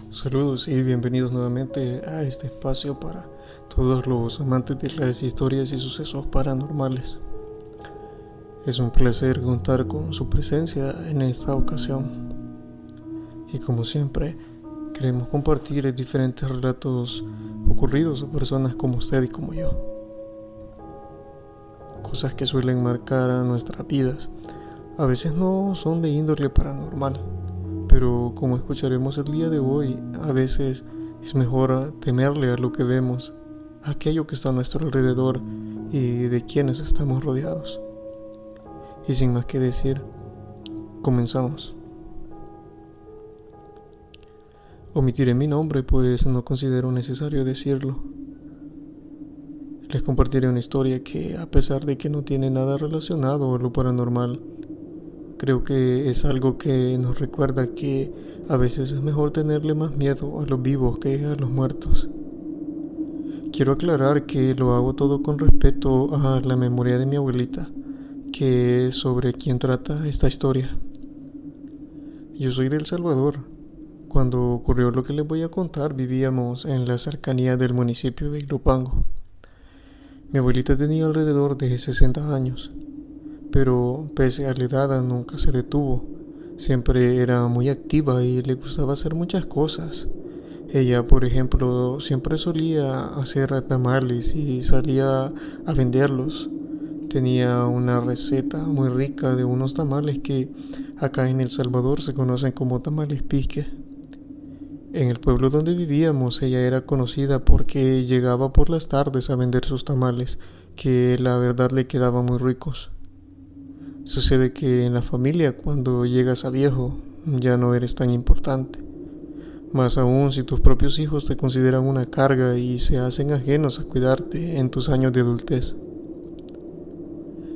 Saludos y bienvenidos nuevamente a este espacio para todos los amantes de las historias y sucesos paranormales. Es un placer contar con su presencia en esta ocasión. Y como siempre, queremos compartir diferentes relatos ocurridos a personas como usted y como yo. Cosas que suelen marcar a nuestras vidas. A veces no son de índole paranormal, pero como escucharemos el día de hoy, a veces es mejor temerle a lo que vemos, a aquello que está a nuestro alrededor y de quienes estamos rodeados. Y sin más que decir, comenzamos. Omitiré mi nombre pues no considero necesario decirlo. Les compartiré una historia que, a pesar de que no tiene nada relacionado a lo paranormal, creo que es algo que nos recuerda que a veces es mejor tenerle más miedo a los vivos que a los muertos. Quiero aclarar que lo hago todo con respeto a la memoria de mi abuelita, que es sobre quien trata esta historia. Yo soy de El Salvador. Cuando ocurrió lo que les voy a contar, vivíamos en la cercanía del municipio de Ilopango. Mi abuelita tenía alrededor de 60 años, pero pese a la edad nunca se detuvo. Siempre era muy activa y le gustaba hacer muchas cosas. Ella, por ejemplo, siempre solía hacer tamales y salía a venderlos. Tenía una receta muy rica de unos tamales que acá en El Salvador se conocen como tamales pique. En el pueblo donde vivíamos ella era conocida porque llegaba por las tardes a vender sus tamales, que la verdad le quedaban muy ricos. Sucede que en la familia cuando llegas a viejo ya no eres tan importante. Más aún si tus propios hijos te consideran una carga y se hacen ajenos a cuidarte en tus años de adultez.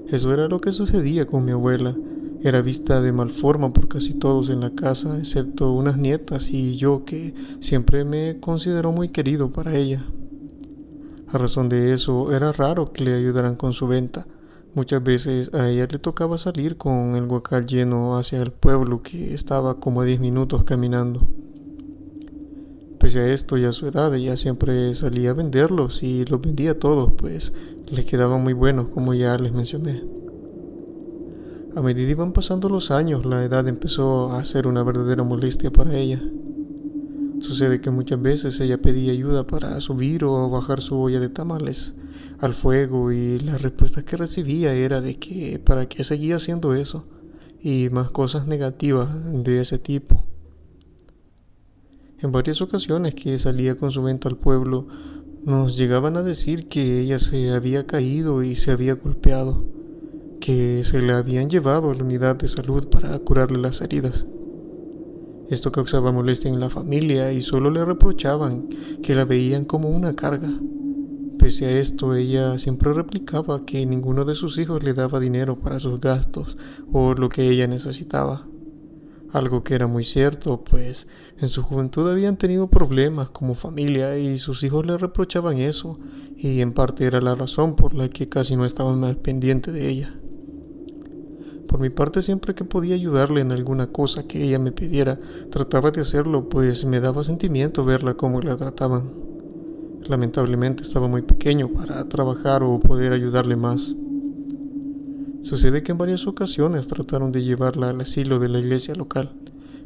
Eso era lo que sucedía con mi abuela. Era vista de mal forma por casi todos en la casa, excepto unas nietas y yo, que siempre me consideró muy querido para ella. A razón de eso, era raro que le ayudaran con su venta. Muchas veces a ella le tocaba salir con el guacal lleno hacia el pueblo, que estaba como a 10 minutos caminando. Pese a esto y a su edad, ella siempre salía a venderlos y los vendía todos, pues le quedaban muy buenos, como ya les mencioné. A medida iban pasando los años, la edad empezó a ser una verdadera molestia para ella. Sucede que muchas veces ella pedía ayuda para subir o bajar su olla de tamales al fuego y la respuesta que recibía era de que para qué seguía haciendo eso y más cosas negativas de ese tipo. En varias ocasiones que salía con su venta al pueblo, nos llegaban a decir que ella se había caído y se había golpeado, que se la habían llevado a la unidad de salud para curarle las heridas. Esto causaba molestia en la familia y solo le reprochaban que la veían como una carga. Pese a esto, ella siempre replicaba que ninguno de sus hijos le daba dinero para sus gastos o lo que ella necesitaba. Algo que era muy cierto, pues en su juventud habían tenido problemas como familia y sus hijos le reprochaban eso, y en parte era la razón por la que casi no estaban al pendiente de ella. Por mi parte, siempre que podía ayudarle en alguna cosa que ella me pidiera, trataba de hacerlo, pues me daba sentimiento verla cómo la trataban. Lamentablemente estaba muy pequeño para trabajar o poder ayudarle más. Sucede que en varias ocasiones trataron de llevarla al asilo de la iglesia local,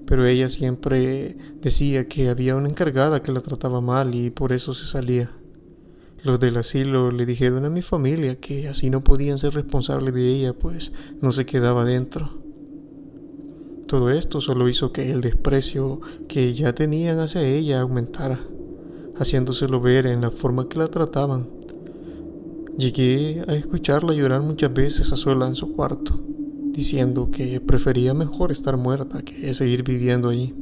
pero ella siempre decía que había una encargada que la trataba mal y por eso se salía. Los del asilo le dijeron a mi familia que así no podían ser responsables de ella, pues no se quedaba dentro. Todo esto solo hizo que el desprecio que ya tenían hacia ella aumentara, haciéndoselo ver en la forma que la trataban. Llegué a escucharla llorar muchas veces a sola en su cuarto, diciendo que prefería mejor estar muerta que seguir viviendo allí.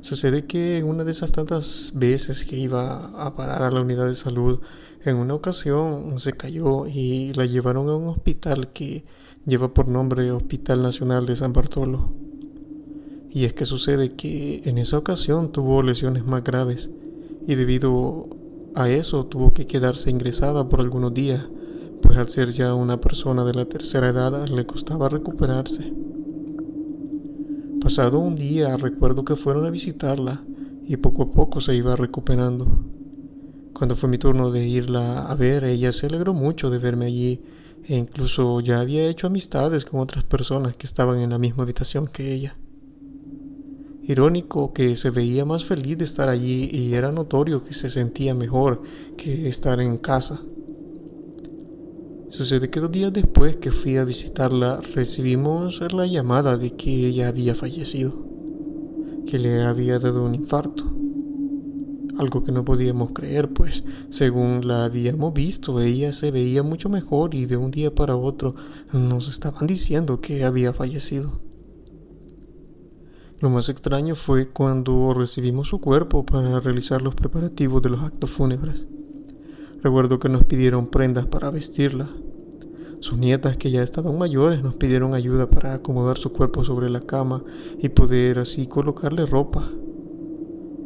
Sucede que en una de esas tantas veces que iba a parar a la unidad de salud, en una ocasión se cayó y la llevaron a un hospital que lleva por nombre Hospital Nacional de San Bartolo. Y es que sucede que en esa ocasión tuvo lesiones más graves y debido a eso tuvo que quedarse ingresada por algunos días, pues al ser ya una persona de la tercera edad le costaba recuperarse. Pasado un día recuerdo que fueron a visitarla y poco a poco se iba recuperando. Cuando fue mi turno de irla a ver, ella se alegró mucho de verme allí e incluso ya había hecho amistades con otras personas que estaban en la misma habitación que ella. Irónico que se veía más feliz de estar allí y era notorio que se sentía mejor que estar en casa. Sucede que 2 días después que fui a visitarla recibimos la llamada de que ella había fallecido, que le había dado un infarto. Algo que no podíamos creer, pues según la habíamos visto, ella se veía mucho mejor y de un día para otro nos estaban diciendo que había fallecido. Lo más extraño fue cuando recibimos su cuerpo para realizar los preparativos de los actos fúnebres. Recuerdo que nos pidieron prendas para vestirla. Sus nietas, que ya estaban mayores, nos pidieron ayuda para acomodar su cuerpo sobre la cama y poder así colocarle ropa.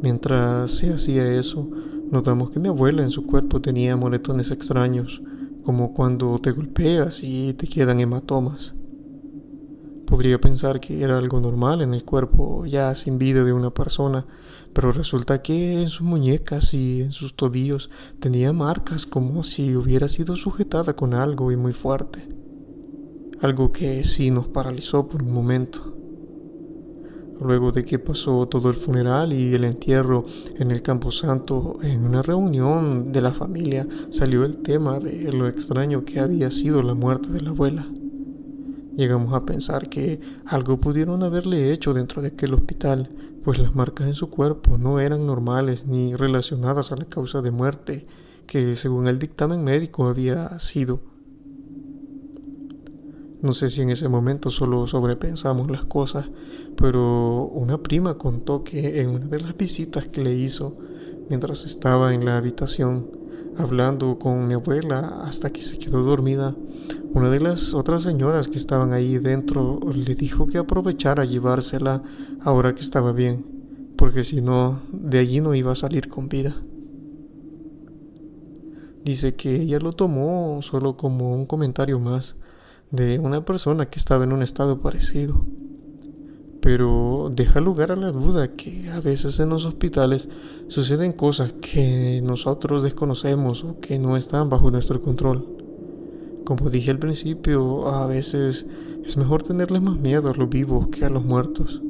Mientras se hacía eso, notamos que mi abuela en su cuerpo tenía moretones extraños, como cuando te golpeas y te quedan hematomas. Podría pensar que era algo normal en el cuerpo ya sin vida de una persona, pero resulta que en sus muñecas y en sus tobillos tenía marcas como si hubiera sido sujetada con algo y muy fuerte. Algo que sí nos paralizó por un momento. Luego de que pasó todo el funeral y el entierro en el camposanto, en una reunión de la familia salió el tema de lo extraño que había sido la muerte de la abuela. Llegamos a pensar que algo pudieron haberle hecho dentro de aquel hospital, pues las marcas en su cuerpo no eran normales ni relacionadas a la causa de muerte, que según el dictamen médico había sido. No sé si en ese momento solo sobrepensamos las cosas, pero una prima contó que en una de las visitas que le hizo, mientras estaba en la habitación, hablando con mi abuela hasta que se quedó dormida, una de las otras señoras que estaban ahí dentro le dijo que aprovechara a llevársela ahora que estaba bien, porque si no, de allí no iba a salir con vida. Dice que ella lo tomó solo como un comentario más de una persona que estaba en un estado parecido, pero deja lugar a la duda que a veces en los hospitales suceden cosas que nosotros desconocemos o que no están bajo nuestro control. Como dije al principio, a veces es mejor tenerles más miedo a los vivos que a los muertos.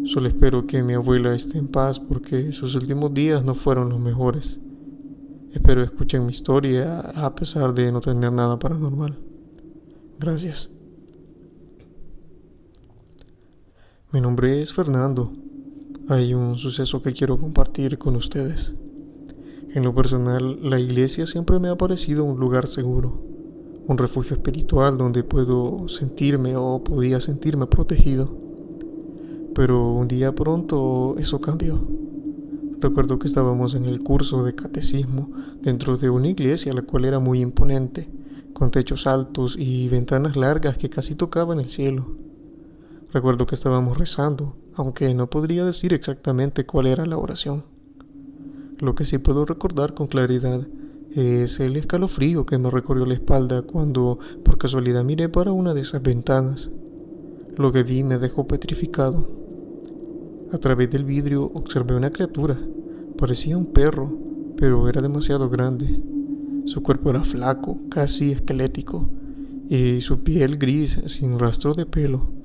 Solo espero que mi abuela esté en paz porque sus últimos días no fueron los mejores. Espero escuchen mi historia a pesar de no tener nada paranormal. Gracias. Mi nombre es Fernando. Hay un suceso que quiero compartir con ustedes. En lo personal, la iglesia siempre me ha parecido un lugar seguro, un refugio espiritual donde puedo sentirme o podía sentirme protegido. Pero un día pronto eso cambió. Recuerdo que estábamos en el curso de catecismo dentro de una iglesia la cual era muy imponente, con techos altos y ventanas largas que casi tocaban el cielo. Recuerdo que estábamos rezando, aunque no podría decir exactamente cuál era la oración. Lo que sí puedo recordar con claridad es el escalofrío que me recorrió la espalda cuando por casualidad miré para una de esas ventanas. Lo que vi me dejó petrificado. A través del vidrio observé una criatura. Parecía un perro, pero era demasiado grande. Su cuerpo era flaco, casi esquelético, y su piel gris sin rastro de pelo.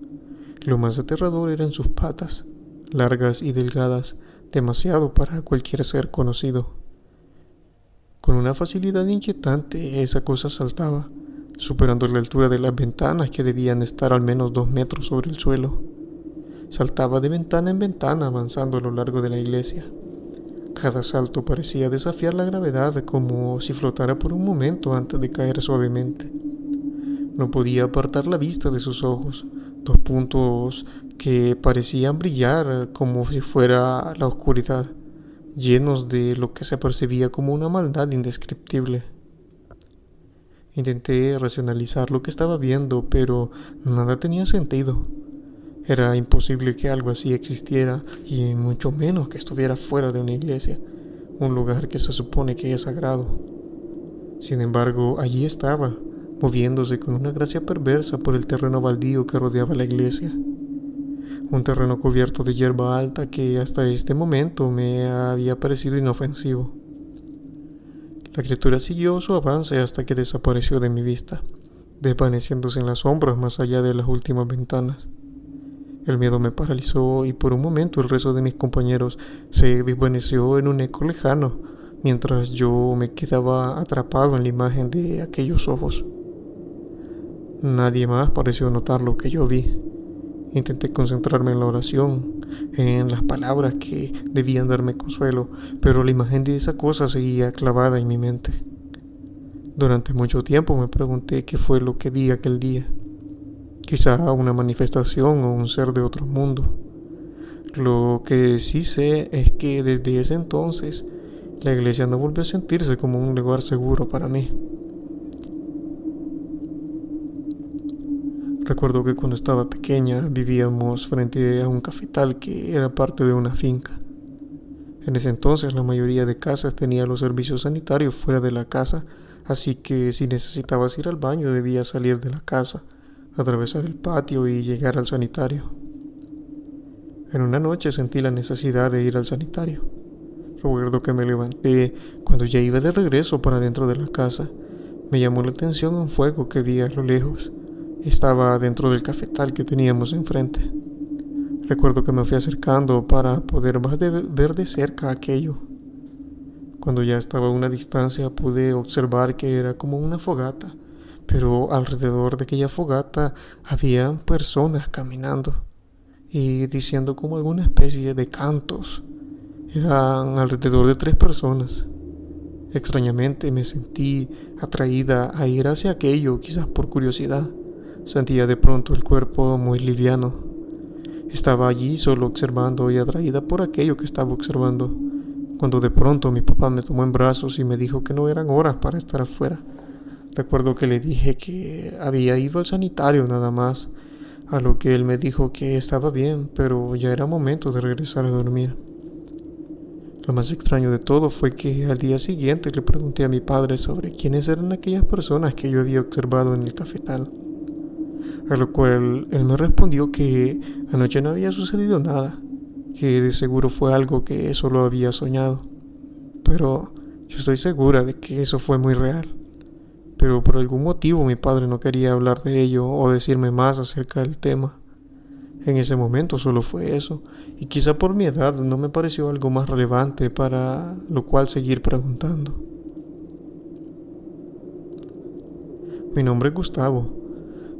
Lo más aterrador eran sus patas, largas y delgadas, demasiado para cualquier ser conocido. Con una facilidad inquietante, esa cosa saltaba, superando la altura de las ventanas que debían estar al menos 2 metros sobre el suelo. Saltaba de ventana en ventana avanzando a lo largo de la iglesia. Cada salto parecía desafiar la gravedad como si flotara por un momento antes de caer suavemente. No podía apartar la vista de sus ojos, 2 puntos que parecían brillar como si fuera la oscuridad, llenos de lo que se percibía como una maldad indescriptible. Intenté racionalizar lo que estaba viendo, pero nada tenía sentido. Era imposible que algo así existiera, y mucho menos que estuviera fuera de una iglesia, un lugar que se supone que es sagrado. Sin embargo, allí estaba, moviéndose con una gracia perversa por el terreno baldío que rodeaba la iglesia. un terreno cubierto de hierba alta que hasta este momento me había parecido inofensivo. La criatura siguió su avance hasta que desapareció de mi vista, desvaneciéndose en las sombras más allá de las últimas ventanas. El miedo me paralizó y por un momento el resto de mis compañeros se desvaneció en un eco lejano, mientras yo me quedaba atrapado en la imagen de aquellos ojos. Nadie más pareció notar lo que yo vi. Intenté concentrarme en la oración, en las palabras que debían darme consuelo, pero la imagen de esa cosa seguía clavada en mi mente. Durante mucho tiempo me pregunté qué fue lo que vi aquel día. Quizá una manifestación o un ser de otro mundo. Lo que sí sé es que desde ese entonces la iglesia no volvió a sentirse como un lugar seguro para mí. Recuerdo que cuando estaba pequeña vivíamos frente a un cafetal que era parte de una finca. En ese entonces la mayoría de casas tenía los servicios sanitarios fuera de la casa, así que si necesitabas ir al baño debías salir de la casa, atravesar el patio y llegar al sanitario. En una noche sentí la necesidad de ir al sanitario. Recuerdo que me levanté cuando ya iba de regreso para dentro de la casa. Me llamó la atención un fuego que vi a lo lejos. Estaba dentro del cafetal que teníamos enfrente. Recuerdo que me fui acercando para poder ver de cerca aquello. Cuando ya estaba a una distancia pude observar que era como una fogata, pero alrededor de aquella fogata había personas caminando y diciendo como alguna especie de cantos. Eran alrededor de 3 personas. Extrañamente me sentí atraída a ir hacia aquello, quizás por curiosidad. Sentía de pronto el cuerpo muy liviano. Estaba allí solo observando y atraída por aquello que estaba observando, cuando de pronto mi papá me tomó en brazos y me dijo que no eran horas para estar afuera. Recuerdo que le dije que había ido al sanitario nada más, a lo que él me dijo que estaba bien, pero ya era momento de regresar a dormir. Lo más extraño de todo fue que al día siguiente le pregunté a mi padre sobre quiénes eran aquellas personas que yo había observado en el cafetal. A lo cual él me respondió que anoche no había sucedido nada, que de seguro fue algo que solo había soñado. Pero yo estoy segura de que eso fue muy real. Pero por algún motivo mi padre no quería hablar de ello o decirme más acerca del tema. En ese momento solo fue eso, y quizá por mi edad no me pareció algo más relevante para lo cual seguir preguntando. Mi nombre es Gustavo.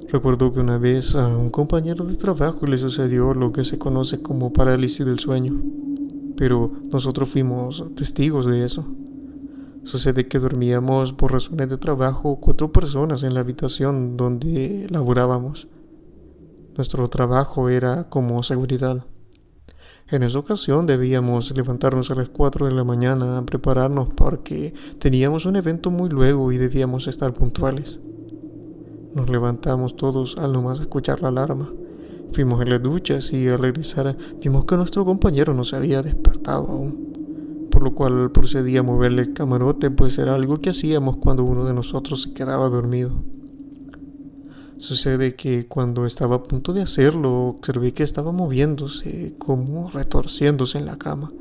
Recuerdo que una vez a un compañero de trabajo le sucedió lo que se conoce como parálisis del sueño, pero nosotros fuimos testigos de eso. Sucede que dormíamos por razones de trabajo 4 personas en la habitación donde laborábamos. Nuestro trabajo era como seguridad. En esa ocasión debíamos levantarnos a las 4 de la mañana a prepararnos porque teníamos un evento muy luego y debíamos estar puntuales. Nos levantamos todos al nomás escuchar la alarma. Fuimos a las duchas y al regresar vimos que nuestro compañero no se había despertado aún, por lo cual procedí a moverle el camarote, pues era algo que hacíamos cuando uno de nosotros se quedaba dormido. Sucede que cuando estaba a punto de hacerlo, observé que estaba moviéndose, como retorciéndose en la cama,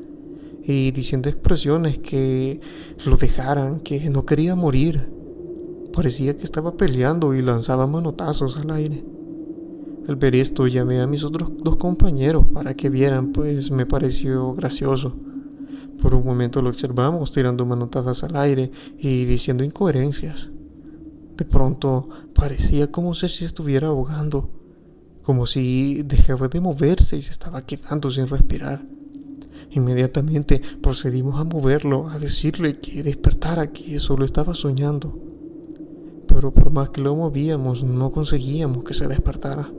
y diciendo expresiones que lo dejaran, que no quería morir. Parecía que estaba peleando y lanzaba manotazos al aire. Al ver esto llamé a mis otros 2 compañeros para que vieran, pues me pareció gracioso. Por un momento lo observamos tirando manotazos al aire y diciendo incoherencias. De pronto parecía como si se estuviera ahogando, como si dejaba de moverse y se estaba quedando sin respirar. Inmediatamente procedimos a moverlo, a decirle que despertara, que solo estaba soñando. Pero por más que lo movíamos, no conseguíamos que se despertara.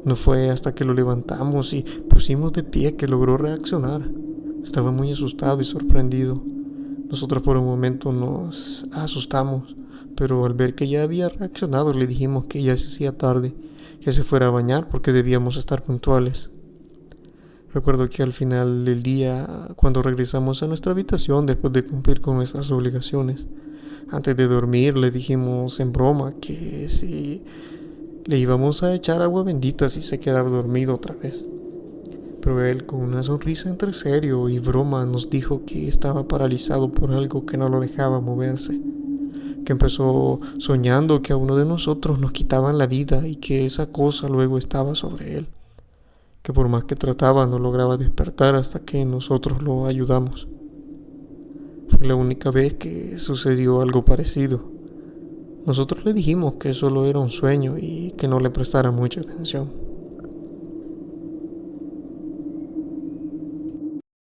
No fue hasta que lo levantamos y pusimos de pie que logró reaccionar. Estaba muy asustado y sorprendido. Nosotros por un momento nos asustamos, pero al ver que ya había reaccionado le dijimos que ya se hacía tarde, que se fuera a bañar porque debíamos estar puntuales. Recuerdo que al final del día, cuando regresamos a nuestra habitación después de cumplir con nuestras obligaciones, antes de dormir le dijimos en broma que si Le íbamos a echar agua bendita si se quedaba dormido otra vez. Pero él, con una sonrisa entre serio y broma, nos dijo que estaba paralizado por algo que no lo dejaba moverse, que empezó soñando que a uno de nosotros nos quitaban la vida y que esa cosa luego estaba sobre él, que por más que trataba no lograba despertar hasta que nosotros lo ayudamos. Fue la única vez que sucedió algo parecido. Nosotros le dijimos que solo era un sueño y que no le prestara mucha atención.